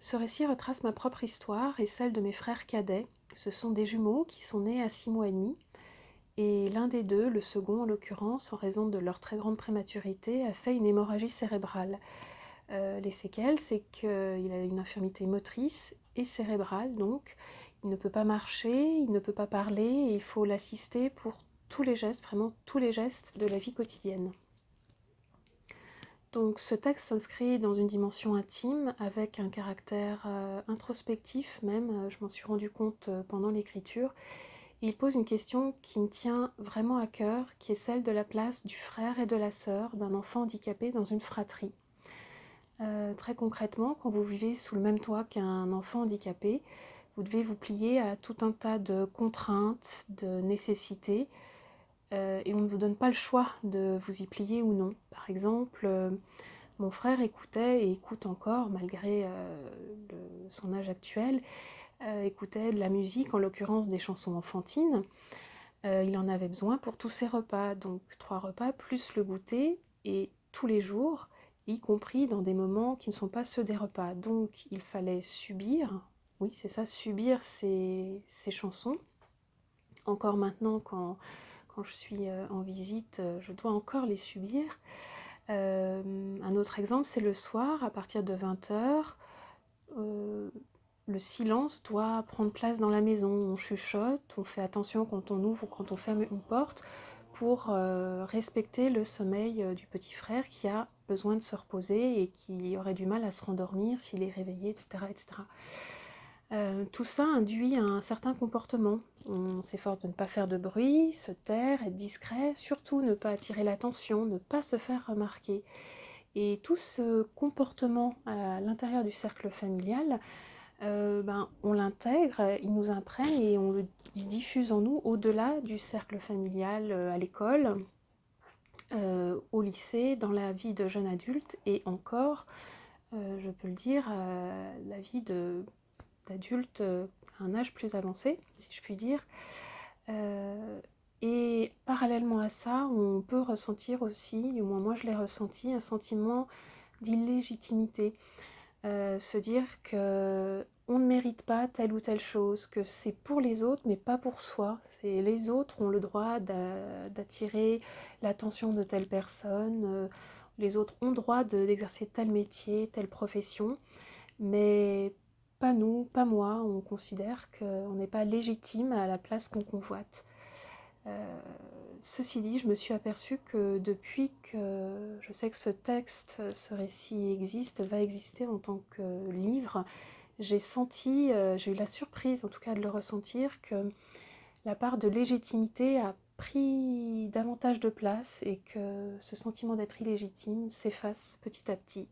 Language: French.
Ce récit retrace ma propre histoire et celle de mes frères cadets. Ce sont des jumeaux qui sont nés à 6 mois et demi, et l'un des deux, le second en l'occurrence, en raison de leur très grande prématurité, a fait une hémorragie cérébrale. Les séquelles, c'est qu'il a une infirmité motrice et cérébrale, donc il ne peut pas marcher, il ne peut pas parler, et il faut l'assister pour tous les gestes, vraiment tous les gestes de la vie quotidienne. Donc ce texte s'inscrit dans une dimension intime avec un caractère introspectif même, je m'en suis rendu compte pendant l'écriture. Il pose une question qui me tient vraiment à cœur, qui est celle de la place du frère et de la sœur d'un enfant handicapé dans une fratrie. Très concrètement, quand vous vivez sous le même toit qu'un enfant handicapé, vous devez vous plier à tout un tas de contraintes, de nécessités, et on ne vous donne pas le choix de vous y plier ou non. Par exemple, mon frère écoutait et écoute encore, malgré son âge actuel, écoutait de la musique, en l'occurrence des chansons enfantines. Il en avait besoin pour tous ses repas, donc 3 repas plus le goûter, et tous les jours, y compris dans des moments qui ne sont pas ceux des repas. Donc il fallait subir, oui c'est ça, subir ces chansons. Encore maintenant, quand je suis en visite, je dois encore les subir. Un autre exemple, c'est le soir, à partir de 20h, le silence doit prendre place dans la maison. On chuchote, on fait attention quand on ouvre ou quand on ferme une porte pour respecter le sommeil du petit frère qui a besoin de se reposer et qui aurait du mal à se rendormir s'il est réveillé, etc. etc. Tout ça induit un certain comportement. On s'efforce de ne pas faire de bruit, se taire, être discret, surtout ne pas attirer l'attention, ne pas se faire remarquer. Et tout ce comportement à l'intérieur du cercle familial, on l'intègre, il nous imprègne et il se diffuse en nous au-delà du cercle familial, à l'école, au lycée, dans la vie de jeune adulte et encore, je peux le dire, la vie d'adulte à un âge plus avancé, si je puis dire. Et parallèlement à ça, on peut ressentir aussi, du moins moi je l'ai ressenti, un sentiment d'illégitimité. Se dire que on ne mérite pas telle ou telle chose, que c'est pour les autres mais pas pour soi. Les autres ont le droit d'attirer l'attention de telle personne, les autres ont le droit d'exercer tel métier, telle profession, mais pas nous, pas moi. On considère qu'on n'est pas légitime à la place qu'on convoite. Ceci dit, je me suis aperçue que depuis que je sais que ce texte, ce récit existe, va exister en tant que livre, j'ai eu la surprise en tout cas de le ressentir, que la part de légitimité a pris davantage de place et que ce sentiment d'être illégitime s'efface petit à petit.